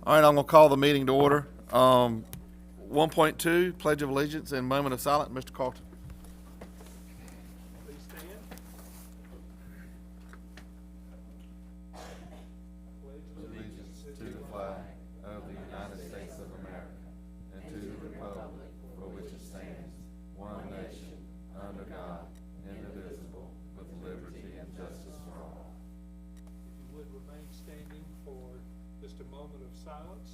All right, I'm going to call the meeting to order. 1.2, Pledge of Allegiance and moment of silence. Mr. Carlton. Please stand. Allegiance to the flag of the United States of America and to the republic for which it stands, one nation, under God, indivisible, with liberty and justice for all. If you would remain standing for just a moment of silence.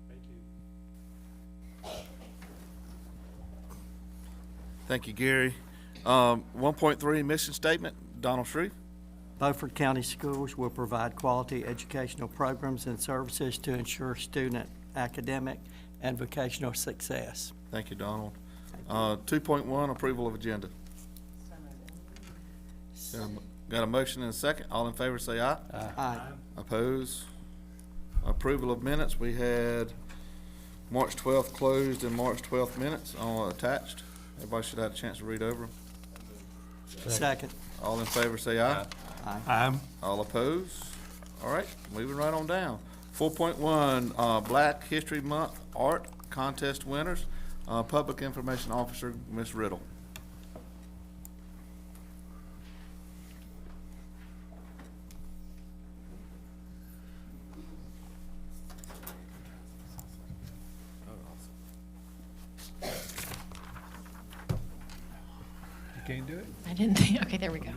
Thank you. Thank you, Gary. 1.3, mission statement. Donald Shreve. Beaufort County Schools will provide quality educational programs and services to ensure student academic and vocational success. Thank you, Donald. 2.1, approval of agenda. Got a motion and a second. All in favor say aye. Aye. Oppose? Approval of minutes. We had March 12th closed and March 12th minutes attached. Everybody should have a chance to read over them. Second. All in favor say aye. Aye. All opposed? All right, moving right on down. 4.1, Black History Month Art Contest winners. Public Information Officer, Ms. Riddle. You can't do it? I didn't think, okay, there we go.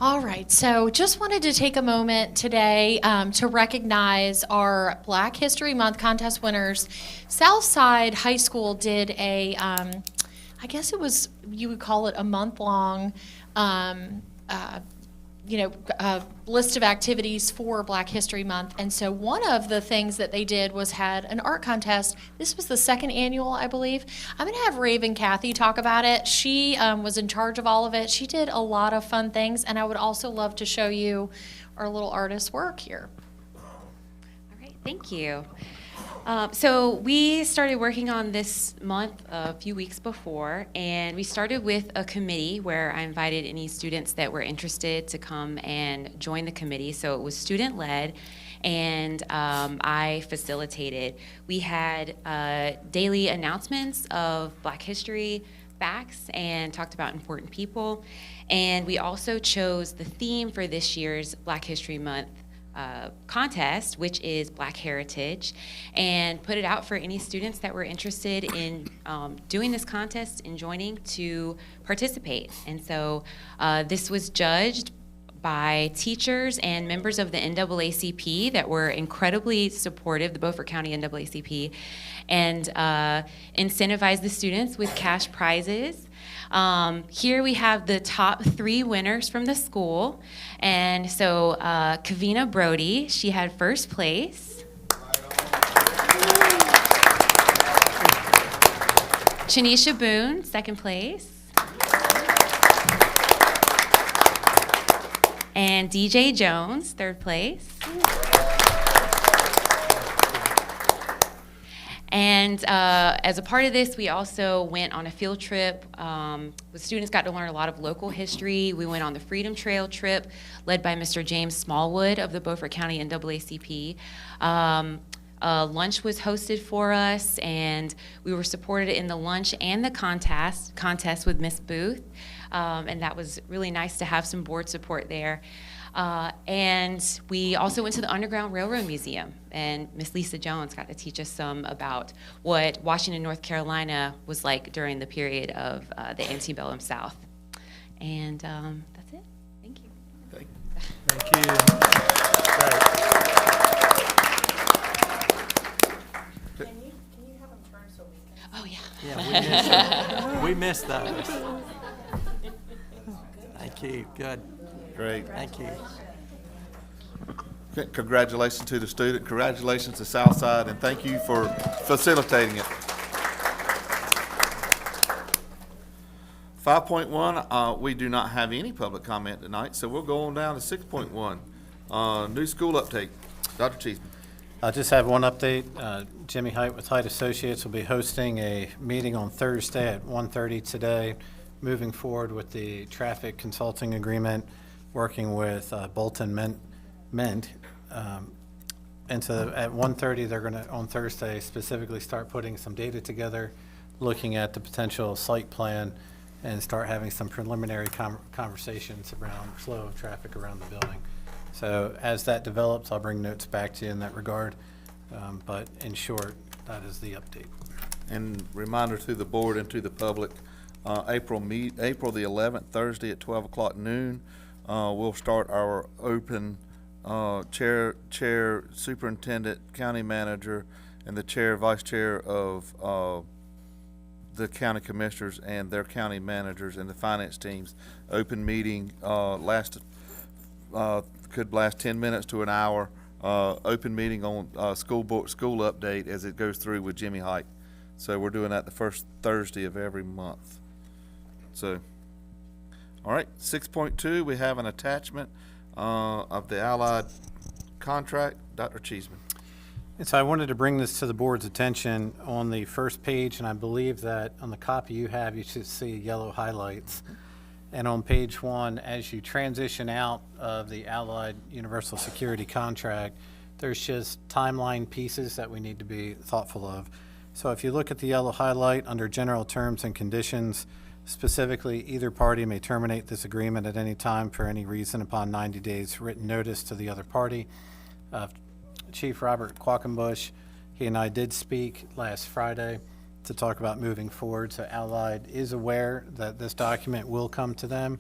All right, so just wanted to take a moment today to recognize our Black History Month contest winners. Southside High School did a, I guess it was, you would call it a month-long, list of activities for Black History Month. And so one of the things that they did was had an art contest. This was the second annual, I believe. I'm going to have Raven Kathy talk about it. She was in charge of all of it. She did a lot of fun things, and I would also love to show you our little artist's work here. All right, thank you. So we started working on this month a few weeks before, and we started with a committee where I invited any students that were interested to come and join the committee. So it was student-led, and I facilitated. We had daily announcements of Black history facts and talked about important people. And we also chose the theme for this year's Black History Month contest, which is Black Heritage, and put it out for any students that were interested in doing this contest and joining to participate. And so this was judged by teachers and members of the NAACP that were incredibly supportive, the Beaufort County NAACP, and incentivized the students with cash prizes. Here we have the top 3 winners from the school. And so Kavina Brody, she had first place. Chanisha Boone, second place. And DJ Jones, third place. And as a part of this, we also went on a field trip. The students got to learn a lot of local history. We went on the Freedom Trail trip, led by Mr. James Smallwood of the Beaufort County NAACP. Lunch was hosted for us, and we were supported in the lunch and the contest with Miss Booth. And that was really nice to have some board support there. And we also went to the Underground Railroad Museum, and Miss Lisa Jones got to teach us some about what Washington, North Carolina was like during the period of the antebellum South. And that's it. Thank you. Thank you. Thank you. Can you have them turn so we can? Oh, yeah. Yeah, we missed those. Thank you. Good. Great. Thank you. Congratulations to the student. Congratulations to Southside, and thank you for facilitating it. 5.1, we do not have any public comment tonight, so we'll go on down to 6.1, new school update. Dr. Cheeseman. I just have one update. Jimmy Height with Height Associates will be hosting a meeting on Thursday at 1:30 today, moving forward with the traffic consulting agreement, working with Bolton Mint. And so at 1:30, they're going to, on Thursday, specifically start putting some data together, looking at the potential site plan, and start having some preliminary conversations around flow of traffic around the building. So as that develops, I'll bring notes back to you in that regard. But in short, that is the update. And reminder to the board and to the public, April the 11th, Thursday at 12 o'clock noon, we'll start our open chair, superintendent, county manager, and the chair, vice chair of the county commissioners and their county managers and the finance teams. Open meeting could last 10 minutes to an hour. Open meeting on school update as it goes through with Jimmy Height. So we're doing that the first Thursday of every month. So, all right, 6.2, we have an attachment of the Allied contract. Dr. Cheeseman. And so I wanted to bring this to the board's attention on the first page, and I believe that on the copy you have, you should see yellow highlights. And on page 1, as you transition out of the Allied Universal Security contract, there's just timeline pieces that we need to be thoughtful of. So if you look at the yellow highlight under general terms and conditions, specifically, either party may terminate this agreement at any time for any reason upon 90 days written notice to the other party. Chief Robert Quackenbush, he and I did speak last Friday to talk about moving forward. So Allied is aware that this document will come to them,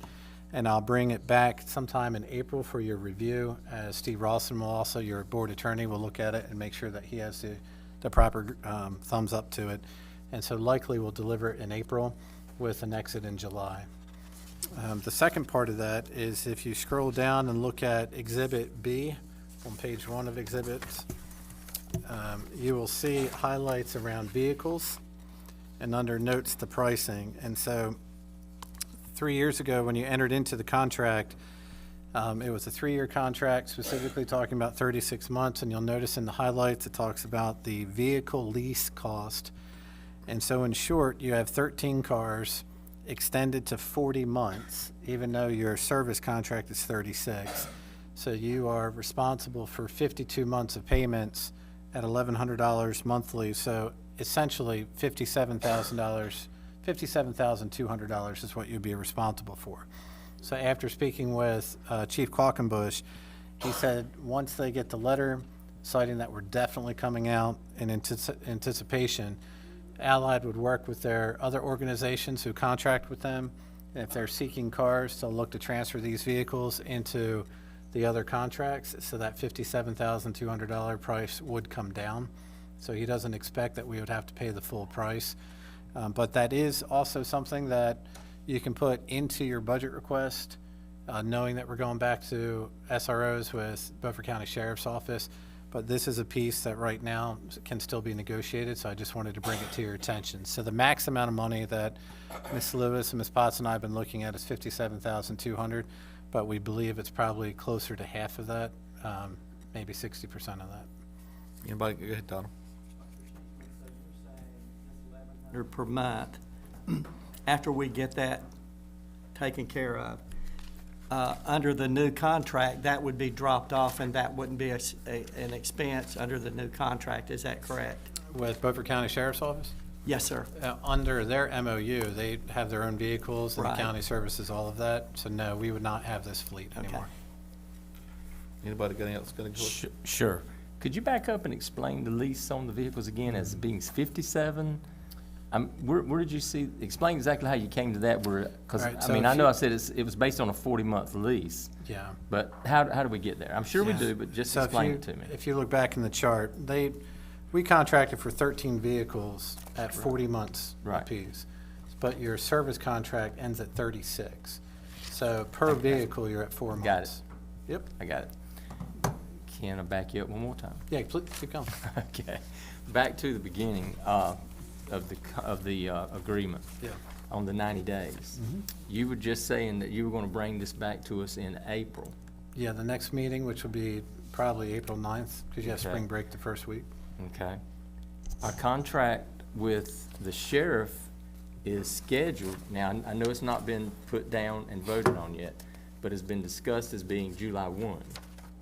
and I'll bring it back sometime in April for your review. Steve Rawson will also, your board attorney, will look at it and make sure that he has the proper thumbs up to it. And so likely we'll deliver it in April with an exit in July. The second part of that is if you scroll down and look at Exhibit B on page 1 of exhibits, you will see highlights around vehicles and under notes the pricing. And so 3 years ago when you entered into the contract, it was a 3-year contract specifically talking about 36 months, and you'll notice in the highlights it talks about the vehicle lease cost. And so in short, you have 13 cars extended to 40 months, even though your service contract is 36. So you are responsible for 52 months of payments at $1,100 monthly. So essentially $57,000, $57,200 is what you'd be responsible for. So after speaking with Chief Quackenbush, he said once they get the letter citing that we're definitely coming out in anticipation, Allied would work with their other organizations who contract with them. And if they're seeking cars, they'll look to transfer these vehicles into the other contracts, so that $57,200 price would come down. So he doesn't expect that we would have to pay the full price. But that is also something that you can put into your budget request, knowing that we're going back to SROs with Beaufort County Sheriff's Office. But this is a piece that right now can still be negotiated, so I just wanted to bring it to your attention. So the max amount of money that Ms. Lewis and Ms. Potts and I have been looking at is $57,200, but we believe it's probably closer to half of that, maybe 60% of that. Anybody? Go ahead, Donald. Per month. After we get that taken care of, under the new contract, that would be dropped off, and that wouldn't be an expense under the new contract. Is that correct? With Beaufort County Sheriff's Office? Yes, sir. Under their MOU, they have their own vehicles, and the Right. county services all of that. So no, we would not have this fleet anymore. Anybody got anything else going to go? Sure. Could you back up and explain the lease on the vehicles again as being 57? Where did you see, explain exactly how you came to that, because, All right, I so mean, if I know you- I said it was based on a 40-month lease, Yeah. but how do we get there? I'm sure we Yeah. do, but just So if explain you- it to me. If you look back in the chart, we contracted for 13 vehicles at 40 months Right. apiece. But your service contract ends at 36. So per vehicle, you're at 4 months. Got it. Yep. I got it. Can I back you up one more time? Yeah, please, keep going. Okay. Back to the beginning of the agreement. Yeah. On the 90 days. You were just saying that you were going to bring this back to us in April. Yeah, the next meeting, which will be probably April 9th, because you have Okay. spring break the first week. Okay. Our contract with the sheriff is scheduled, now, I know it's not been put down and voted on yet, but it's been discussed as being July 1,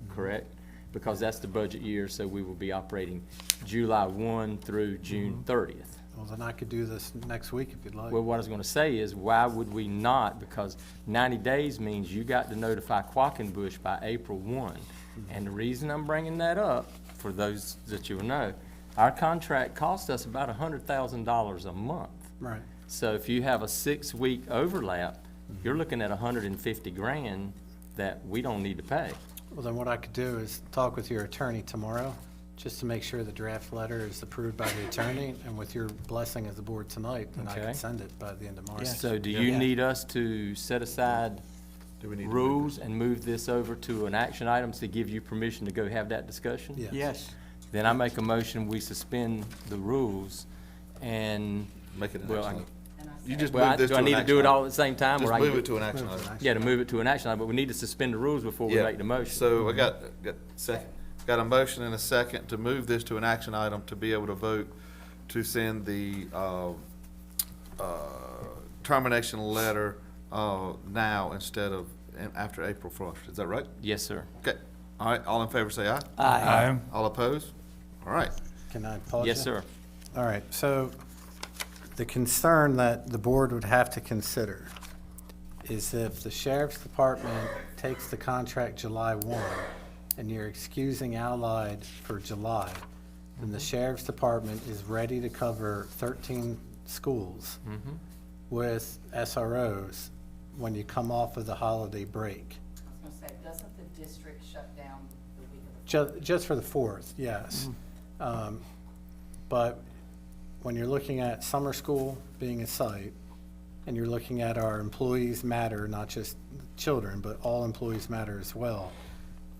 correct? Because that's the budget year, so we will be operating July 1 through June 30th. Well, then I could do this next week if you'd like. Well, what I was gonna say is, why would we not? Because 90 days means you got to notify Quackenbush by April 1. And the reason I'm bringing that up, for those that you will know, our contract cost us about $100,000 a month. Right. So if you have a 6-week overlap, you're looking at 150 grand that we don't need to pay. Well, then what I could do is talk with your attorney tomorrow, just to make sure the draft letter is approved by the attorney, and with your blessing as the board tonight, then I Okay. can send it by the end of March. So do you Yeah. need us to set aside Do we need to move rules and move this over to an action item to give you permission to go have that discussion? Yes. Yes. Then I make a motion, we suspend the rules and, Make it an well, action I- item. You just well, move this do to I an need to action do it item. all at the same time? Just or I move can- it to an action Move item. it. Yeah, to move it to an action item, but we need to suspend the rules before we Yeah. make the motion. So I got a motion and a second to move this to an action item to be able to vote to send the, termination letter, now instead of after April 1st. Is that right? Yes, sir. Okay. All right. All in favor say aye. Aye. All opposed? All right. Can I pause Yes, you? sir. All right, so the concern that the board would have to consider is if the sheriff's department takes the contract July 1 and you're excusing Allied for July, then the sheriff's department is ready to cover 13 schools with SROs when you come off of the holiday break. I was gonna say, doesn't the district shut down the week of the Just for the 4th, yes. But when you're looking at summer school being a site, and you're looking at our employees matter, not just children, but all employees matter as well,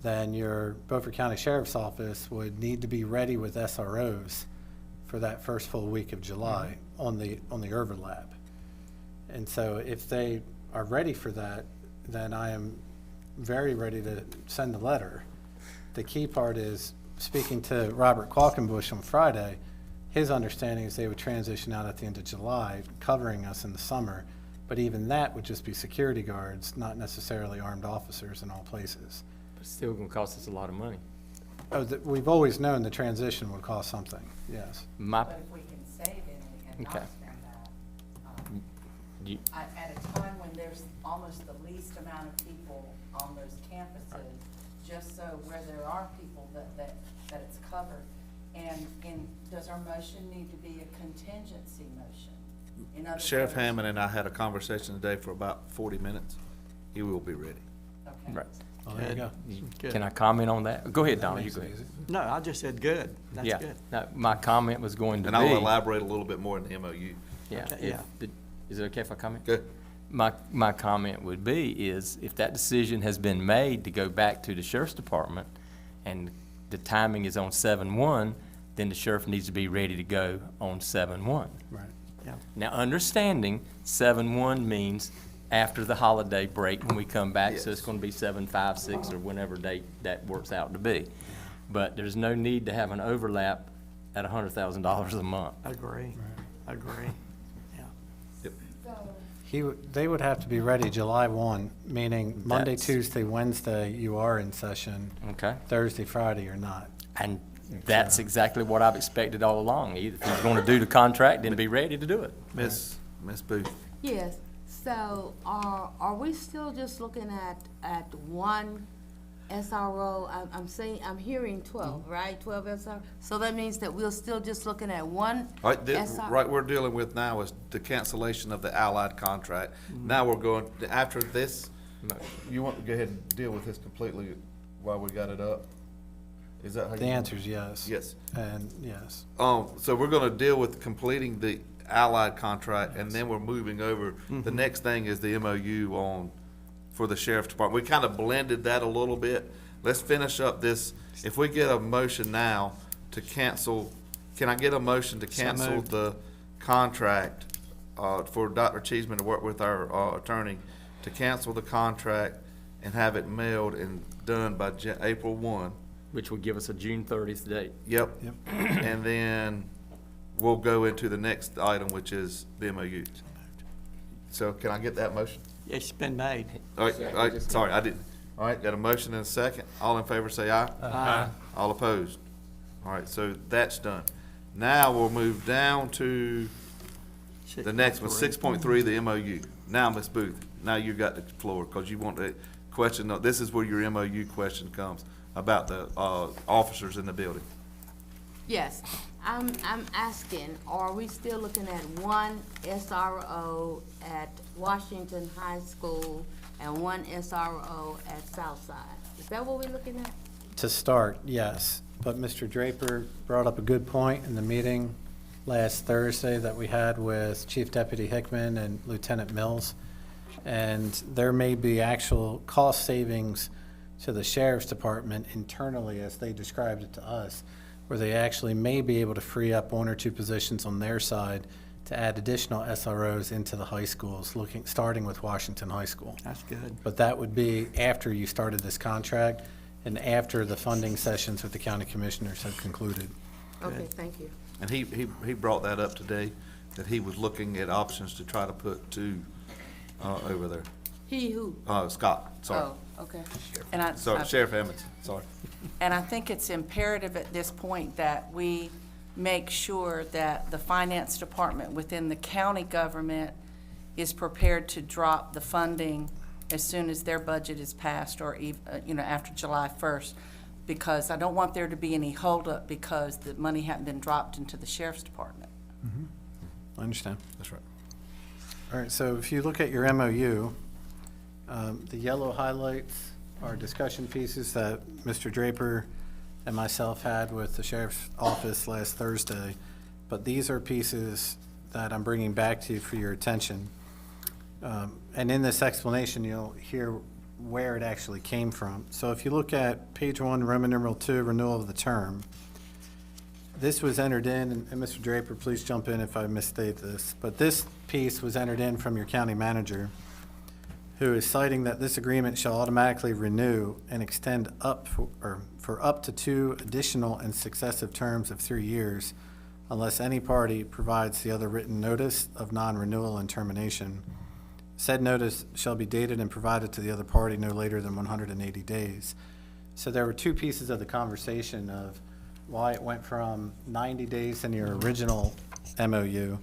then your Beaufort County Sheriff's Office would need to be ready with SROs for that first full week of July on the overlap. And so if they are ready for that, then I am very ready to send a letter. The key part is, speaking to Robert Quackenbush on Friday, his understanding is they would transition out at the end of July, covering us in the summer. But even that would just be security guards, not necessarily armed officers in all places. But it's still gonna cost us a lot of money. Oh, we've always known the transition would cost something, yes. My, But if we can save any and not Okay. spend that, you, at a time when there's almost the least amount of people on those campuses, just so where there are people that it's covered. And does our motion need to be a contingency motion? In other Sheriff words- Hammond and I had a conversation today for about 40 minutes. He will be ready. Okay. right. Well, there you go. Good. Can I comment on that? Go ahead, That Donald, you makes go it ahead. easy. No, I just said good. That's Yeah. good. No, my comment was going to And I'll be, elaborate a little bit more in the MOU. yeah, Okay, yeah. is it okay if I comment? Good. My comment would be is, if that decision has been made to go back to the sheriff's department, and the timing is on 7/1, then the sheriff needs to be ready to go on 7/1. Right. Yeah. Now, understanding 7/1 means after the holiday break when we come back, so it's Yes. gonna be 7/5, 6, or whenever date that works out to be. But there's no need to have an overlap at $100,000 a month. Agree. Agree. Yeah. They would have to be ready July 1, meaning Monday, That's- Tuesday, Wednesday, you are in session. Okay? Thursday, Friday, you're not. And that's exactly what I've expected all along. Either if you're gonna do the contract, then be ready to do it. Miss Booth. Yes, so are we still just looking at one SRO? I'm hearing 12, right? 12 SRO? So that means that we're still just looking at one All right, SRO? right, we're dealing with now is the cancellation of the Allied contract. Now we're going, after this, you want to go ahead and deal with this completely while we got it up? Is that how you? The answer is yes. Yes. And yes. So we're gonna deal with completing the Allied contract, and then we're moving over. The next thing is the MOU for the sheriff's department. We kind of blended that a little bit. Let's finish up this. If we get a motion now to cancel, can I get a motion to cancel moved. the contract, for Dr. Cheeseman to work with our, attorney to cancel the contract and have it mailed and done by April 1. Which would give us a June 30th date. Yep. And then we'll go into the next item, which is the MOU. So can I get that motion? It's been made. All right, sorry, I didn't. All right, got a motion and a second. All in favor say aye. Aye. All opposed? All right, so that's done. Now we'll move down to the next one, 6.3, the MOU. Now, Ms. Booth, now you got the floor, because you want the question, this is where your MOU question comes, about the officers in the building. Yes, I'm asking, are we still looking at one SRO at Washington High School and one SRO at Southside? Is that what we're looking at? To start, yes, but Mr. Draper brought up a good point in the meeting last Thursday that we had with Chief Deputy Hickman and Lieutenant Mills. And there may be actual cost savings to the Sheriff's Department internally, as they described it to us, where they actually may be able to free up one or two positions on their side to add additional SROs into the high schools, starting with Washington High School. That's good. But that would be after you started this contract and after the funding sessions with the county commissioners have concluded. Okay, thank you. And he brought that up today, that he was looking at options to try to put two over there. He who? Scott, sorry. Oh, okay. And I, Sorry, Sheriff Edmonds, sorry. And I think it's imperative at this point that we make sure that the finance department within the county government is prepared to drop the funding as soon as their budget is passed, or after July 1st, because I don't want there to be any holdup because the money hadn't been dropped into the sheriff's department. I understand. That's right. All right, so if you look at your MOU, the yellow highlights are discussion pieces that Mr. Draper and myself had with the sheriff's office last Thursday, but these are pieces that I'm bringing back to you for your attention. And in this explanation, you'll hear where it actually came from. So if you look at page 1, Roman numeral 2, renewal of the term, this was entered in, and Mr. Draper, please jump in if I misstate this, but this piece was entered in from your county manager, who is citing that this agreement shall automatically renew and extend up for up to 2 additional and successive terms of 3 years, unless any party provides the other written notice of non-renewal and termination. Said notice shall be dated and provided to the other party no later than 180 days. So there were 2 pieces of the conversation of why it went from 90 days in your original MOU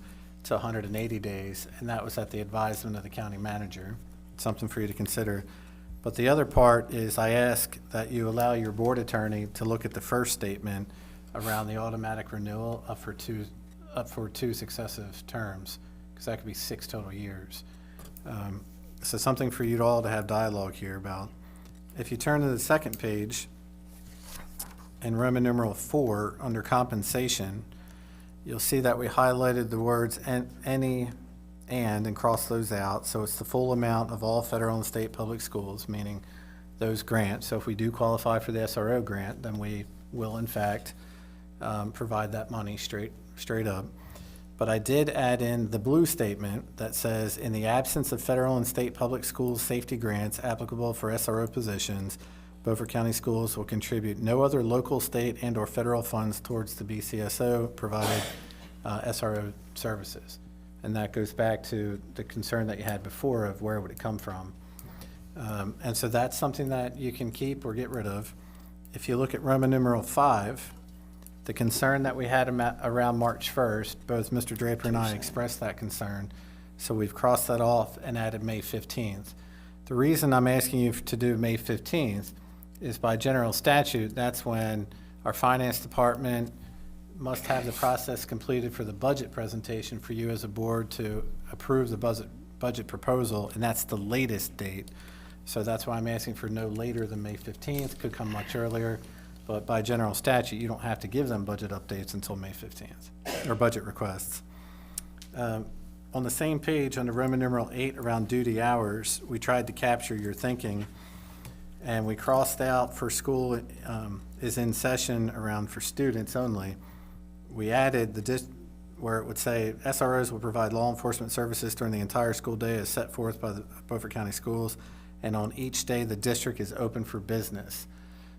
to 180 days, and that was at the advisement of the county manager. Something for you to consider. But the other part is I ask that you allow your board attorney to look at the first statement around the automatic renewal up for two successive terms, because that could be 6 total years. So something for you all to have dialogue here about. If you turn to the second page, in Roman numeral 4, under compensation, you'll see that we highlighted the words any and crossed those out. So it's the full amount of all federal and state public schools, meaning those grants. So if we do qualify for the SRO grant, then we will in fact provide that money straight up. But I did add in the blue statement that says, in the absence of federal and state public schools safety grants applicable for SRO positions, Beaufort County Schools will contribute no other local, state, and/or federal funds towards the BCSO provided SRO services. And that goes back to the concern that you had before of where would it come from. And so that's something that you can keep or get rid of. If you look at Roman numeral 5, the concern that we had around March 1st, both Mr. Draper and I expressed that concern. So we've crossed that off and added May 15th. The reason I'm asking you to do May 15th is by general statute, that's when our finance department must have the process completed for the budget presentation for you as a board to approve the budget proposal, and that's the latest date. So that's why I'm asking for no later than May 15th, could come much earlier, but by general statute, you don't have to give them budget updates until May 15th, or budget requests. On the same page, under Roman numeral 8, around duty hours, we tried to capture your thinking, and we crossed out for school is in session around for students only. We added where it would say SROs will provide law enforcement services during the entire school day as set forth by the Beaufort County Schools, and on each day the district is open for business.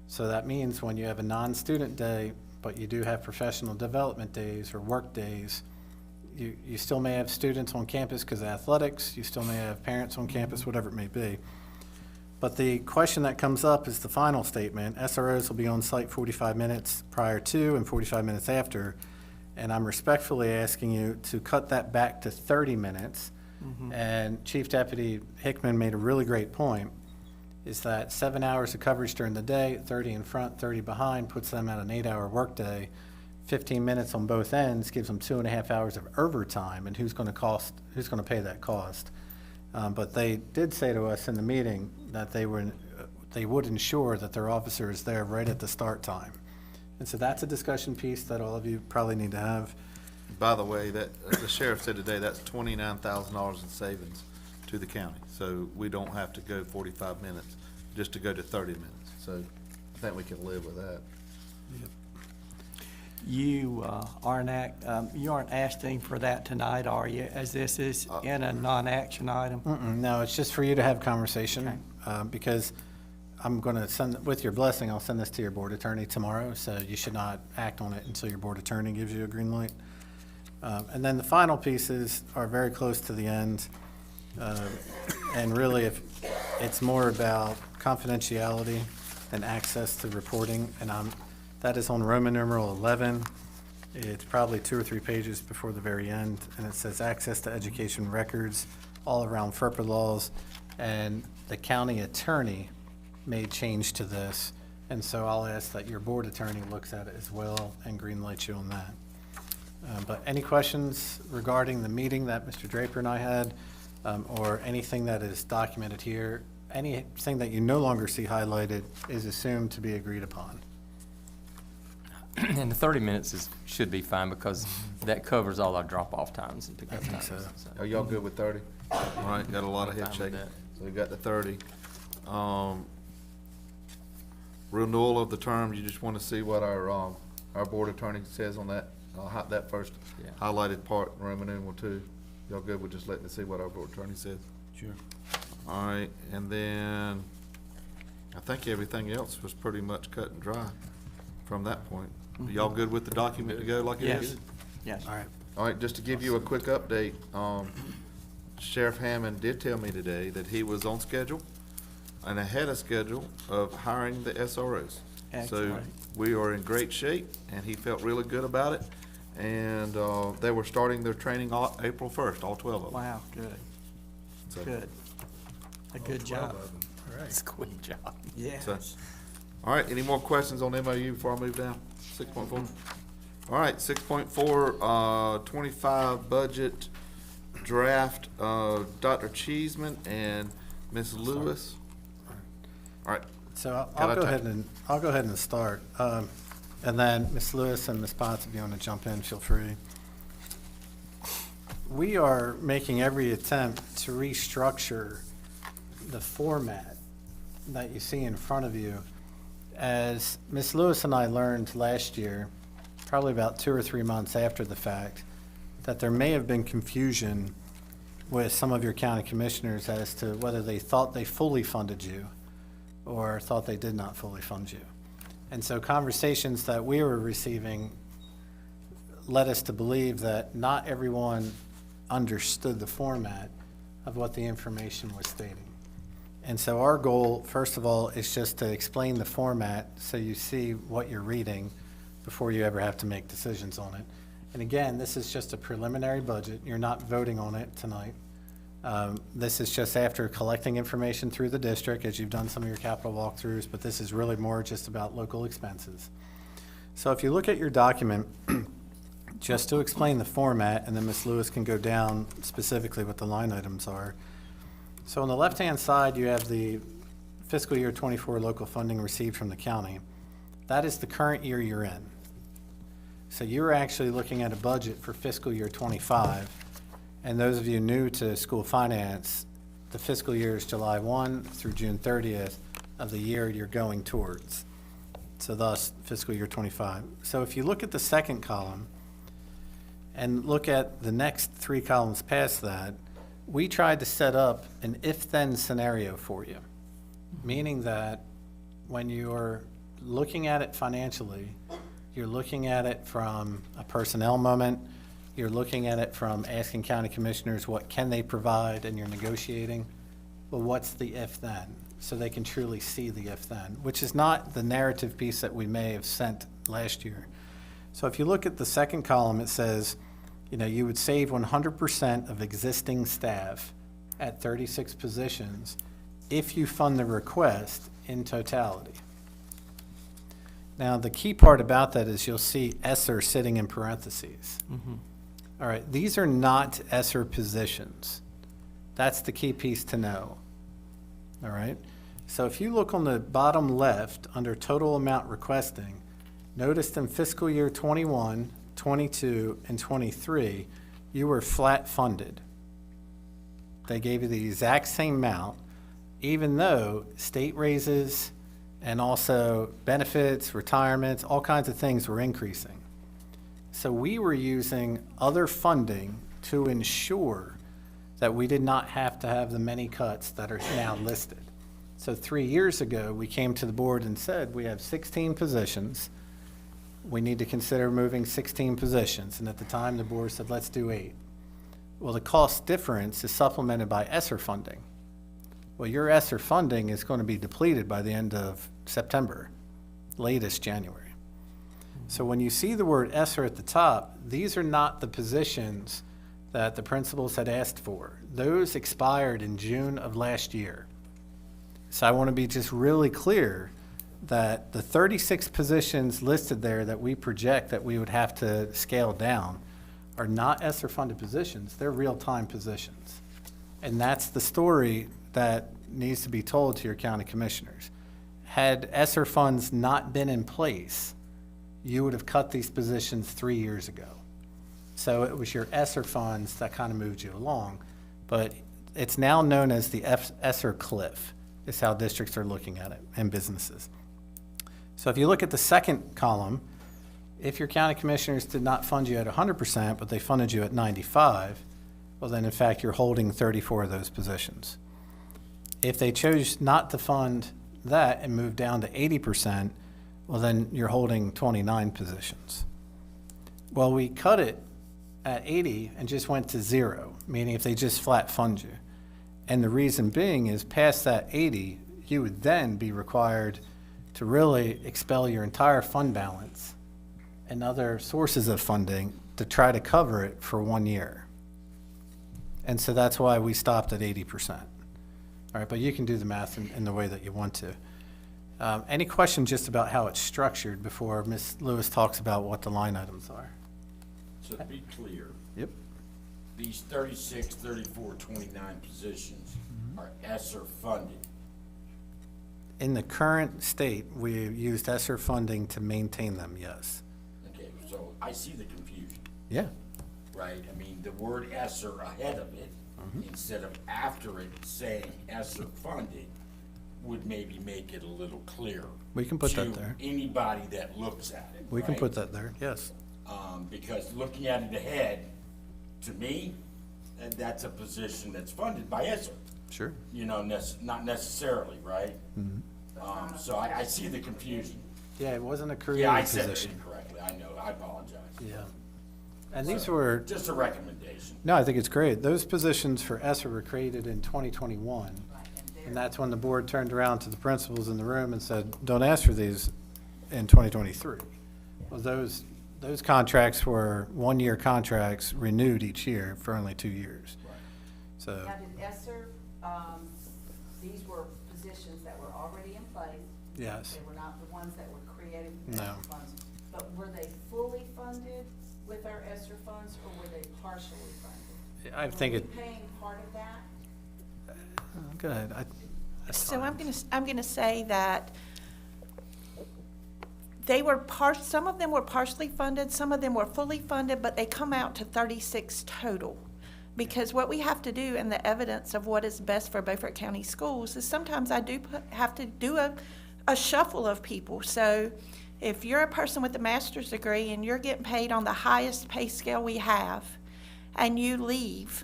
So that means when you have a non-student day, but you do have professional development days or work days, you still may have students on campus because of athletics, you still may have parents on campus, whatever it may be. But the question that comes up is the final statement. SROs will be on site 45 minutes prior to and 45 minutes after. And I'm respectfully asking you to cut that back to 30 minutes. And Chief Deputy Hickman made a really great point, is that 7 hours of coverage during the day, 30 in front, 30 behind, puts them at an 8-hour workday. 15 minutes on both ends gives them 2.5 hours of overtime, and who's going to pay that cost? But they did say to us in the meeting that they would ensure that their officer is there right at the start time. And so that's a discussion piece that all of you probably need to have. By the way, that, the sheriff said today, that's $29,000 in savings to the county. So we don't have to go 45 minutes, just to go to 30 minutes. So I think we can live with that. You aren't asking for that tonight, are you? As this is in a non-action item? No, it's just for you to have conversation, because I'm going to send, with your blessing, I'll send this to your board attorney tomorrow, so you should not act on it until your board attorney gives you a green light. And then the final pieces are very close to the end, and really, if it's more about confidentiality and access to reporting, and that is on Roman numeral 11. It's probably 2 or 3 pages before the very end, and it says access to education records all around FERPA laws, and the county attorney made change to this, and so I'll ask that your board attorney looks at it as well and green lights you on that. But any questions regarding the meeting that Mr. Draper and I had, or anything that is documented here, anything that you no longer see highlighted is assumed to be agreed upon. And the 30 minutes should be fine because that covers all our drop-off times and pickup times. so. Are y'all good with 30? All right, got a lot of head Fine with shaking. that. So we got the 30. Renewal of the terms, you just want to see what our board attorney says on that, that first Yeah. highlighted part, Roman numeral 2. Y'all good with just letting us see what our board attorney says? Sure. All right, and then I think everything else was pretty much cut and dry from that point. Y'all good with the document to go like it Yes. is? Yes. All right. All right, just to give you a quick update, Sheriff Hammond did tell me today that he was on schedule and ahead of schedule of hiring the SROs. So Excellent. we are in great shape, and he felt really good about it. And they were starting their training April 1st, all 12 of them. Wow, good, So- good. A good job. It's a quick job. Yes. So- All right, any more questions on MOU before I move down? 6.4? All right, 6.4, 25 budget draft, Dr. Cheeseman and Ms. Lewis. All right, So Can I I'll go ta- ahead and start. And then Ms. Lewis and Ms. Potts, if you want to jump in, feel free. We are making every attempt to restructure the format that you see in front of you. As Ms. Lewis and I learned last year, probably about 2 or 3 months after the fact, that there may have been confusion with some of your county commissioners as to whether they thought they fully funded you or thought they did not fully fund you. And so conversations that we were receiving led us to believe that not everyone understood the format of what the information was stating. And so our goal, first of all, is just to explain the format so you see what you're reading before you ever have to make decisions on it. And again, this is just a preliminary budget. You're not voting on it tonight. This is just after collecting information through the district, as you've done some of your capital walkthroughs, but this is really more just about local expenses. So if you look at your document, just to explain the format, and then Ms. Lewis can go down specifically what the line items are. So on the left-hand side, you have the fiscal year 24 local funding received from the county. That is the current year you're in. So you're actually looking at a budget for fiscal year 25. And those of you new to school finance, the fiscal year is July 1 through June 30th of the year you're going towards. So thus, fiscal year 25. So if you look at the second column and look at the next 3 columns past that, we tried to set up an if-then scenario for you. meaning that when you're looking at it financially, you're looking at it from a personnel moment, you're looking at it from asking county commissioners what can they provide, and you're negotiating, well, what's the if-then? So they can truly see the if-then, which is not the narrative piece that we may have sent last year. So if you look at the second column, it says, you would save 100% of existing staff at 36 positions if you fund the request in totality. Now, the key part about that is you'll see ESSER sitting in parentheses. All right, these are not ESSER positions. That's the key piece to know. All right, so if you look on the bottom left under total amount requesting, notice in fiscal year 21, 22, and 23, you were flat funded. They gave you the exact same amount, even though state raises and also benefits, retirements, all kinds of things were increasing. So we were using other funding to ensure that we did not have to have the many cuts that are now listed. So 3 years ago, we came to the board and said, we have 16 positions. We need to consider moving 16 positions. And at the time, the board said, let's do 8. Well, the cost difference is supplemented by ESSER funding. Well, your ESSER funding is going to be depleted by the end of September, latest January. So when you see the word ESSER at the top, these are not the positions that the principals had asked for. Those expired in June of last year. So I want to be just really clear that the 36 positions listed there that we project that we would have to scale down are not ESSER-funded positions. They're real-time positions. And that's the story that needs to be told to your county commissioners. Had ESSER funds not been in place, you would have cut these positions 3 years ago. So it was your ESSER funds that kind of moved you along. But it's now known as the ESSER cliff, is how districts are looking at it, and businesses. So if you look at the second column, if your county commissioners did not fund you at 100%, but they funded you at 95, well then in fact you're holding 34 of those positions. If they chose not to fund that and move down to 80%, well then you're holding 29 positions. Well, we cut it at 80 and just went to 0, meaning if they just flat fund you. And the reason being is past that 80, you would then be required to really expel your entire fund balance and other sources of funding to try to cover it for 1 year. And so that's why we stopped at 80%. All right, but you can do the math in the way that you want to. Any questions just about how it's structured before Ms. Lewis talks about what the line items are? So to be clear, Yep. these 36, 34, 29 positions are ESSER funded. In the current state, we used ESSER funding to maintain them, yes. Okay, so I see the confusion, Yeah. right? I mean, the word ESSER ahead of it, instead of after it saying ESSER funded, would maybe make it a little clearer. We can put that to there. anybody that looks at it, We can right? put that there, yes. Because looking at it ahead, to me, that's a position that's funded by ESSER. Sure. You know, not necessarily, right? So I see the confusion. Yeah, it wasn't a Yeah, I created said it position. incorrectly, I know, I apologize. Yeah. And these were, Just a recommendation. no, I think it's great. Those positions for ESSER were created in 2021. And that's when the board turned around to the principals in the room and said, don't ask for these in 2023. Well, those contracts were 1-year contracts renewed each year for only 2 years. So, Now, did ESSER, these were positions that were already in place? yes. They were not the ones that were created with No. ESSER funds? But were they fully funded with our ESSER funds, or were they partially funded? I think it, Were we paying part of that? go ahead. That's So fine. I'm gonna say that they were some of them were partially funded, some of them were fully funded, but they come out to 36 total. Because what we have to do, and the evidence of what is best for Beaufort County Schools, is sometimes I do have to do a shuffle of people. So if you're a person with a master's degree and you're getting paid on the highest pay scale we have, and you leave,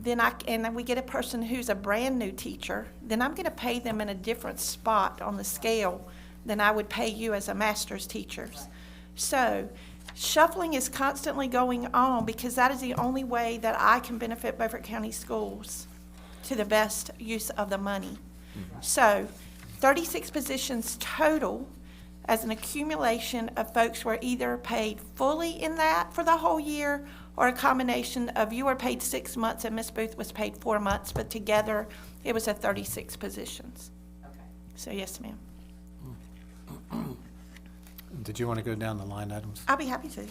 and we get a person who's a brand-new teacher, then I'm gonna pay them in a different spot on the scale than I would pay you as a master's teacher. So shuffling is constantly going on because that is the only way that I can benefit Beaufort County Schools to the best use of the money. So 36 positions total as an accumulation of folks who are either paid fully in that for the whole year or a combination of you were paid 6 months and Ms. Booth was paid 4 months, but together it was a 36 positions. Okay. So yes, ma'am. Did you want to go down the line items? I'll be happy to.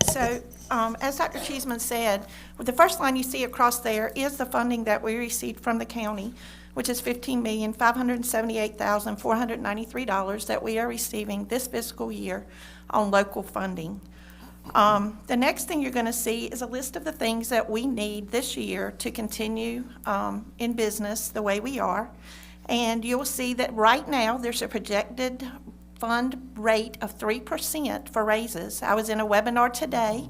So, as Dr. Cheeseman said, the first line you see across there is the funding that we received from the county, which is $15,578,493 that we are receiving this fiscal year on local funding. The next thing you're going to see is a list of the things that we need this year to continue in business the way we are. And you'll see that right now there's a projected fund rate of 3% for raises. I was in a webinar today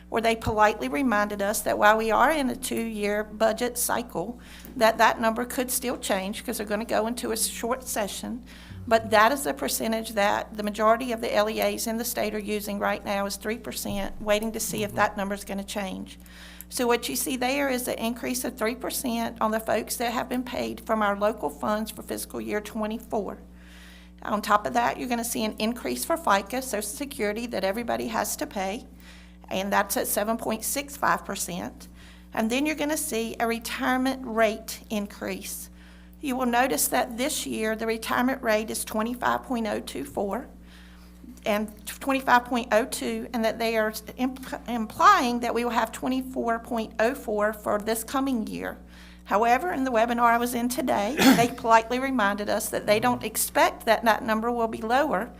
where they politely reminded us that while we are in a 2-year budget cycle, that number could still change because they're going to go into a short session. But that is the percentage that the majority of the LEAs in the state are using right now is 3%, waiting to see if that number is going to change. So what you see there is an increase of 3% on the folks that have been paid from our local funds for fiscal year '24. On top of that, you're going to see an increase for FICA, Social Security, that everybody has to pay, and that's at 7.65%. And then you're going to see a retirement rate increase. You will notice that this year the retirement rate is 25.024 and 25.02, and that they are implying that we will have 24.04 for this coming year. However, in the webinar I was in today, they politely reminded us that they don't expect that number will be lower,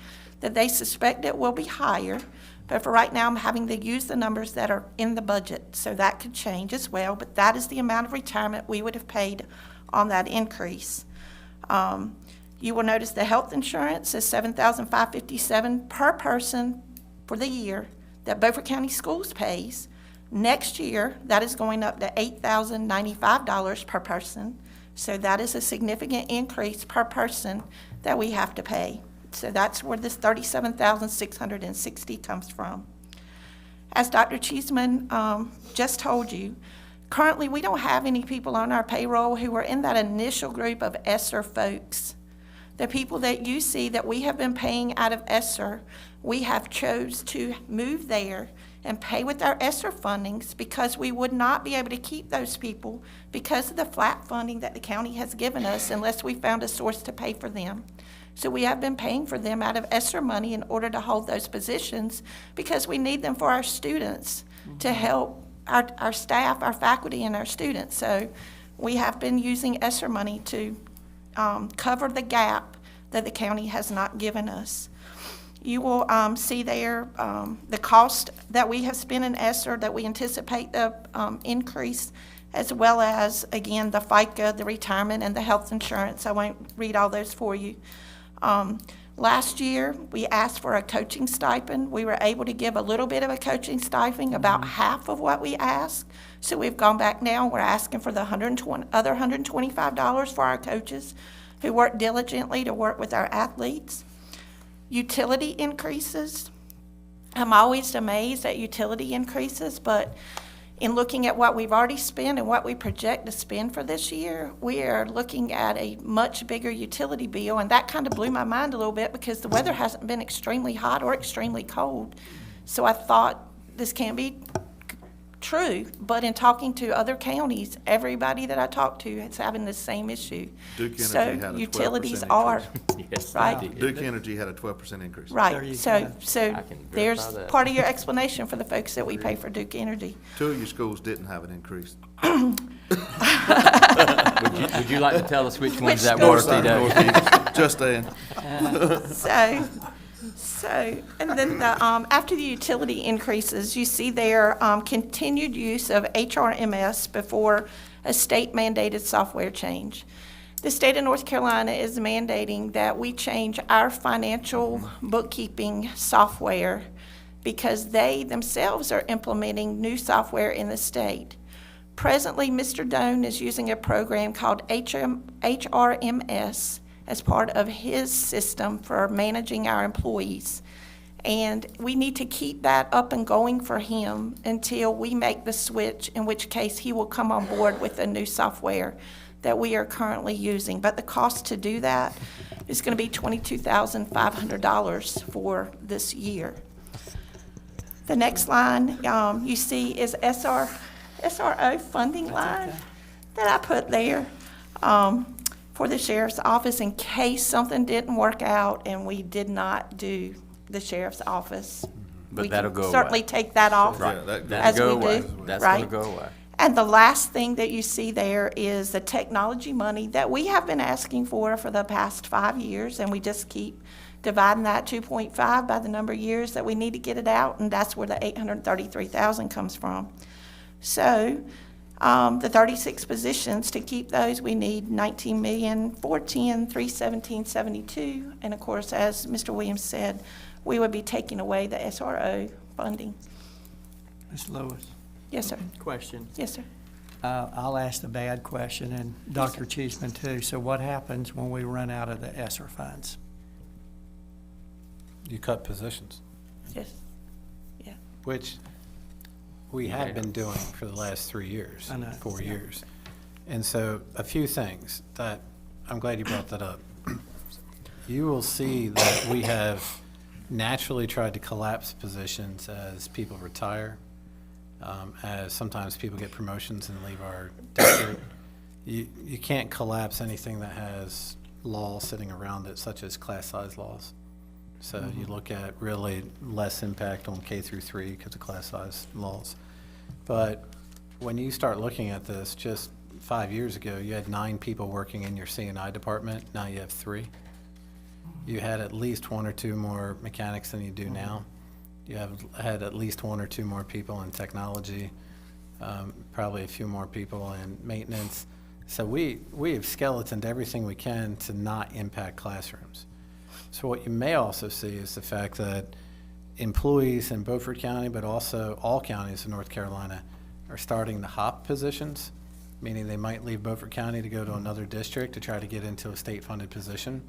that they suspect it will be higher. But for right now, I'm having to use the numbers that are in the budget, so that could change as well. But that is the amount of retirement we would have paid on that increase. You will notice the health insurance is $7,557 per person for the year that Beaufort County Schools pays. Next year, that is going up to $8,095 per person. So that is a significant increase per person that we have to pay. So that's where this $37,660 comes from. As Dr. Cheeseman just told you, currently we don't have any people on our payroll who are in that initial group of ESSER folks. The people that you see that we have been paying out of ESSER, we have chose to move there and pay with our ESSER fundings because we would not be able to keep those people because of the flat funding that the county has given us unless we found a source to pay for them. So we have been paying for them out of ESSER money in order to hold those positions because we need them for our students to help our staff, our faculty, and our students. So we have been using ESSER money to cover the gap that the county has not given us. You will see there the cost that we have spent in ESSER, that we anticipate the increase, as well as, again, the FICA, the retirement, and the health insurance. I won't read all those for you. Last year, we asked for a coaching stipend. We were able to give a little bit of a coaching stipend, about half of what we asked. So we've gone back now, we're asking for the other $125 for our coaches who work diligently to work with our athletes. Utility increases. I'm always amazed at utility increases, but in looking at what we've already spent and what we project to spend for this year, we are looking at a much bigger utility bill, and that kind of blew my mind a little bit because the weather hasn't been extremely hot or extremely cold. So I thought this can't be true, but in talking to other counties, everybody that I talked to is having the same issue. Duke Energy So had a 12% utilities are, Yes, Right. they did. Duke Energy had a 12% increase. There you right, so, go. so I can there's verify that. part of your explanation for the folks that we pay for Duke Energy. 2 of your schools didn't have an increase. Would you like to tell us which ones that schools? were, Northside, T.W.? Northeast, just saying. So, and then after the utility increases, you see there continued use of HRMS before a state mandated software change. The state of North Carolina is mandating that we change our financial bookkeeping software because they themselves are implementing new software in the state. Presently, Mr. Doan is using a program called HRMS as part of his system for managing our employees. And we need to keep that up and going for him until we make the switch, in which case he will come on board with the new software that we are currently using. But the cost to do that is going to be $22,500 for this year. The next line you see is SRO funding line that I put there for the sheriff's office in case something didn't work out and we did not do the sheriff's office. But We that'll can go away. certainly take that off Yeah, that goes as we That'll go away. do, That's gonna right? go away. And the last thing that you see there is the technology money that we have been asking for the past 5 years, and we just keep dividing that 2.5 by the number of years that we need to get it out, and that's where the 833,000 comes from. So, the 36 positions, to keep those, we need 19,410,317.72, and of course, as Mr. Williams said, we would be taking away the SRO funding. Ms. Lewis, Yes, sir. question. Yes, sir. I'll ask the bad question, and Dr. Cheeseman too. So what happens when we run out of the ESSER funds? You cut positions, Yes. Yeah. which we have been doing for the last 3 years, I know. 4 years. And so a few things that, I'm glad you brought that up. You will see that we have naturally tried to collapse positions as people retire, as sometimes people get promotions and leave our district. You can't collapse anything that has law sitting around it, such as class size laws. So you look at really less impact on K through 3 because of class size laws. But when you start looking at this, just 5 years ago, you had 9 people working in your C&I department. Now you have 3. You had at least 1 or 2 more mechanics than you do now. You have had at least 1 or 2 more people in technology, probably a few more people in maintenance. So we have skeletoned everything we can to not impact classrooms. So what you may also see is the fact that employees in Beaufort County, but also all counties in North Carolina, are starting to hop positions, meaning they might leave Beaufort County to go to another district to try to get into a state-funded position.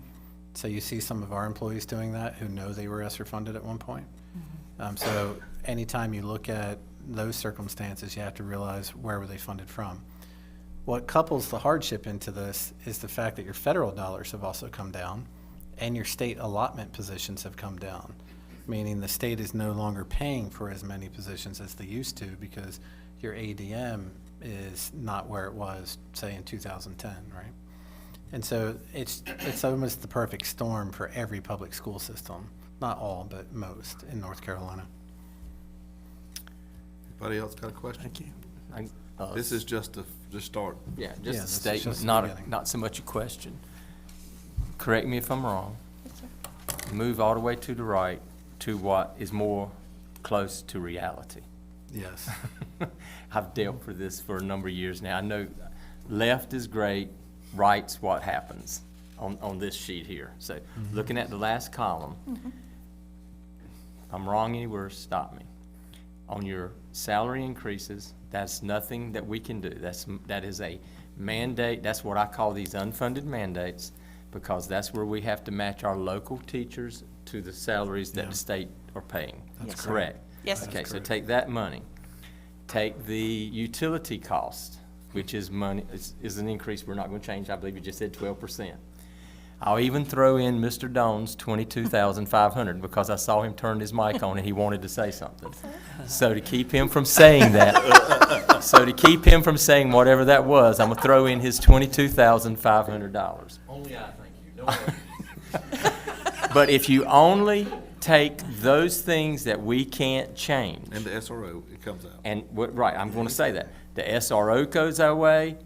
So you see some of our employees doing that who know they were ESSER funded at one point. So anytime you look at those circumstances, you have to realize where were they funded from. What couples the hardship into this is the fact that your federal dollars have also come down and your state allotment positions have come down, meaning the state is no longer paying for as many positions as they used to because your ADM is not where it was, say, in 2010, right? And so it's almost the perfect storm for every public school system. Not all, but most in North Carolina. Anybody else got a question? Thank you. This is just to start. Yeah, Yeah, just a this is statement, just the not, beginning. not so much a question. Correct me if I'm wrong. Move all the way to the right to what is more close to reality. Yes. I've dealt with this for a number of years now. I know left is great, right's what happens on this sheet here. So looking at the last column, if I'm wrong anywhere, stop me. On your salary increases, that's nothing that we can do. That is a mandate. That's what I call these unfunded mandates, because that's where we have to match our local teachers to the salaries that the state are paying. Yes, sir. Correct? Yes, sir. Okay, so take that money. Take the utility cost, which is money, is an increase we're not gonna change. I believe you just said 12%. I'll even throw in Mr. Doan's $22,500 because I saw him turn his mic on and he wanted to say something. So to keep him from saying that, whatever that was, I'm gonna throw in his $22,500. Only I thank you. No one. But if you only take those things that we can't change, And the SRO, it comes out. and right, I'm gonna say that, the SRO goes away,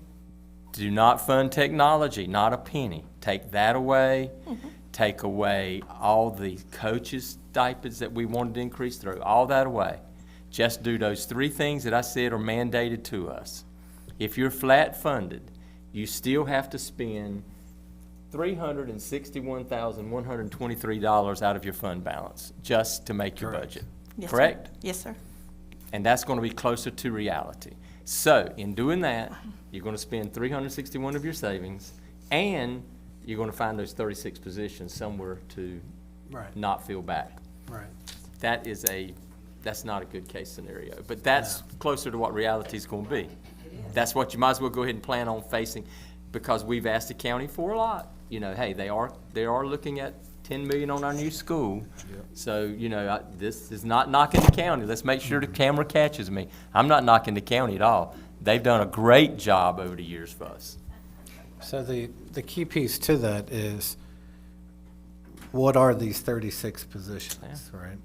do not fund technology, not a penny. Take that away, take away all the coaches' stipends that we wanted to increase, throw all that away. Just do those 3 things that I said are mandated to us. If you're flat funded, you still have to spend $361,123 out of your fund balance just to make your Correct. budget. Yes, sir. Correct? Yes, sir. And that's gonna be closer to reality. So, in doing that, you're gonna spend 361 of your savings, and you're gonna find those 36 positions somewhere to Right. not fill back. Right. That's not a good case scenario, but that's closer to what reality is gonna be. That's what you might as well go ahead and plan on facing, because we've asked the county for a lot. You know, hey, they are looking at 10 million on our new school. So, you know, this is not knocking the county. Let's make sure the camera catches me. I'm not knocking the county at all. They've done a great job over the years for us. So the key piece to that is, what are these 36 positions, right?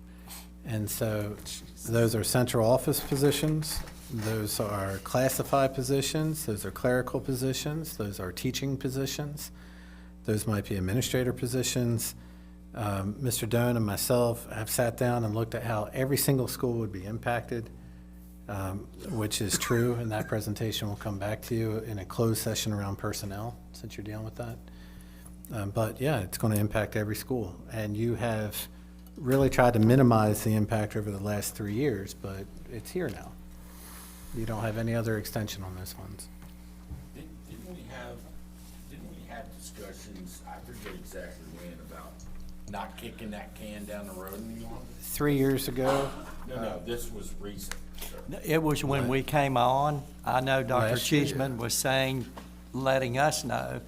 And so those are central office positions, those are classified positions, those are clerical positions, those are teaching positions, those might be administrator positions. Mr. Doan and myself have sat down and looked at how every single school would be impacted, which is true, and that presentation will come back to you in a closed session around personnel, since you're dealing with that. But yeah, it's going to impact every school, and you have really tried to minimize the impact over the last 3 years, but it's here now. You don't have any other extension on those ones. Didn't we have discussions, I forget exactly when, about not kicking that can down the road any longer? 3 years ago, No, this was recent, sir. It was when we came on, I know Dr. Last year. Cheeseman was saying, letting us know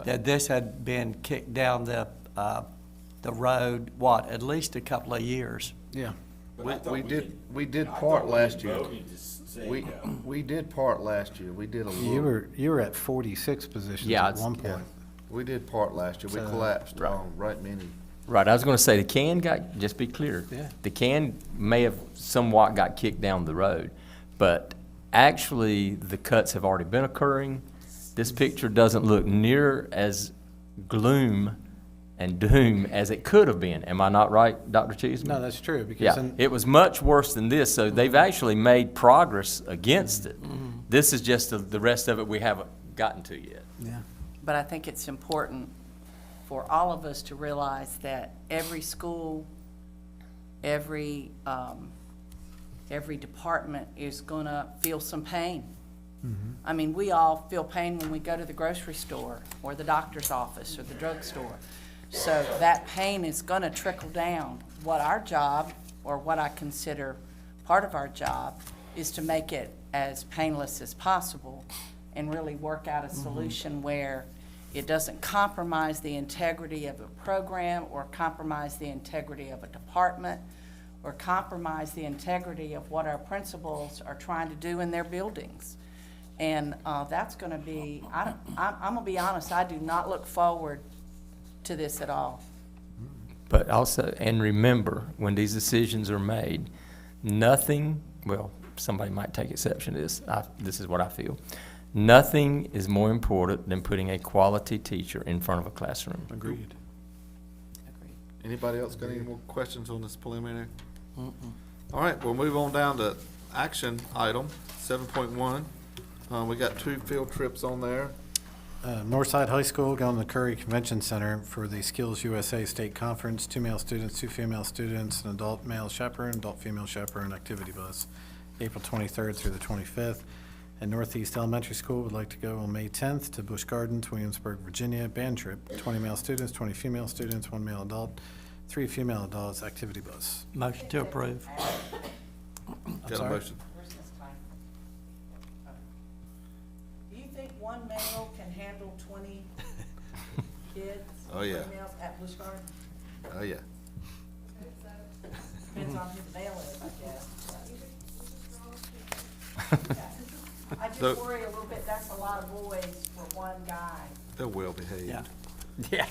that this had been kicked down the road, at least a couple of years. yeah. But I thought We did I part thought we last had year. voted to say We, no. we did part last year. We did a little. You were at 46 positions Yeah, at one Yeah, point. we did part last year. We So- collapsed Right. on right many. Right, I was gonna say, the can got, just be clear. Yeah. The can may have somewhat got kicked down the road, but actually, the cuts have already been occurring. This picture doesn't look near as gloom and doom as it could have been. Am I not right, Dr. Cheeseman? No, that's true, because Yeah, in- it was much worse than this, so they've actually made progress against it. This is just the rest of it we haven't gotten to yet. yeah. But I think it's important for all of us to realize that every school, every department is gonna feel some pain. I mean, we all feel pain when we go to the grocery store, or the doctor's office, or the drugstore. So that pain is gonna trickle down. What our job, or what I consider part of our job, is to make it as painless as possible and really work out a solution where it doesn't compromise the integrity of a program, or compromise the integrity of a department, or compromise the integrity of what our principals are trying to do in their buildings. And that's gonna be, I'm gonna be honest, I do not look forward to this at all. But also, and remember, when these decisions are made, nothing, well, somebody might take exception to this, this is what I feel. Nothing is more important than putting a quality teacher in front of a classroom. Agreed. Anybody else got any more questions on this preliminary? All right, we'll move on down to action item 7.1. We got 2 field trips on there. Northside High School going to the Curry Convention Center for the Skills USA State Conference. 2 male students, 2 female students, an adult male chaperone, adult female chaperone activity bus, April 23rd through the 25th. And Northeast Elementary School would like to go on May 10th to Busch Gardens, Williamsburg, Virginia, band trip. 20 male students, 20 female students, 1 male adult, 3 female adults, activity bus. Motion to approve. Got a sorry? motion? Where's Ms. Klein? Do you think one male can handle 20 kids? Oh, yeah. Females at Busch Gardens? Oh, yeah. Depends on who the male is, I guess. I just So- worry a little bit, that's a lot of boys for one guy. They're well behaved. Yeah.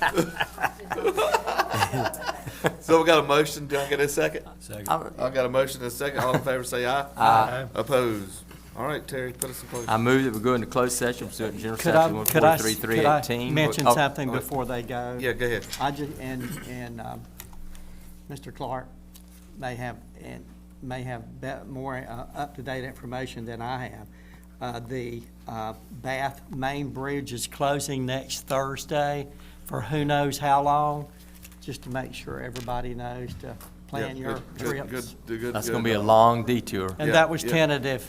So we got a motion. Do I get a second? Second. I got a motion and a second. All in favor say aye. Aye. Opposed? All right, Terry, put us in closed. I move that we go into closed session pursuant to general Could I, statute could I, 143, could I 318. mention Oh, something oh, before they go? Yeah, go ahead. I just, and Mr. Clark may have more up-to-date information than I have. The Bath Main Bridge is closing next Thursday for who knows how long, just to make sure everybody knows to plan Yeah, your good, trips. good. That's gonna be a long detour. And Yeah, that was yeah. tentative,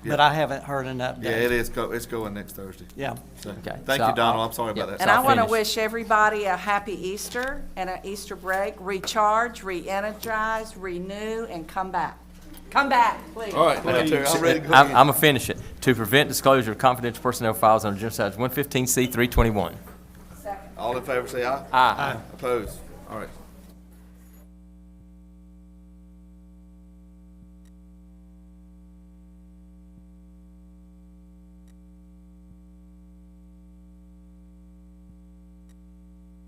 but Yeah. I haven't heard an update. Yeah, it is, it's going next Thursday. Yeah. So, Okay, thank so you, Donald, I'll- I'm sorry about yeah. that. And So I I'll want to finish. wish everybody a happy Easter and an Easter break. Recharge, re-energize, renew, and come back. Come back, please. All right, now, Terry, I'm ready to go I'm again. gonna finish it. To prevent disclosure of confidential personnel files under General Statute 115C 321. Second. All in favor, say aye. Aye. Opposed? All right.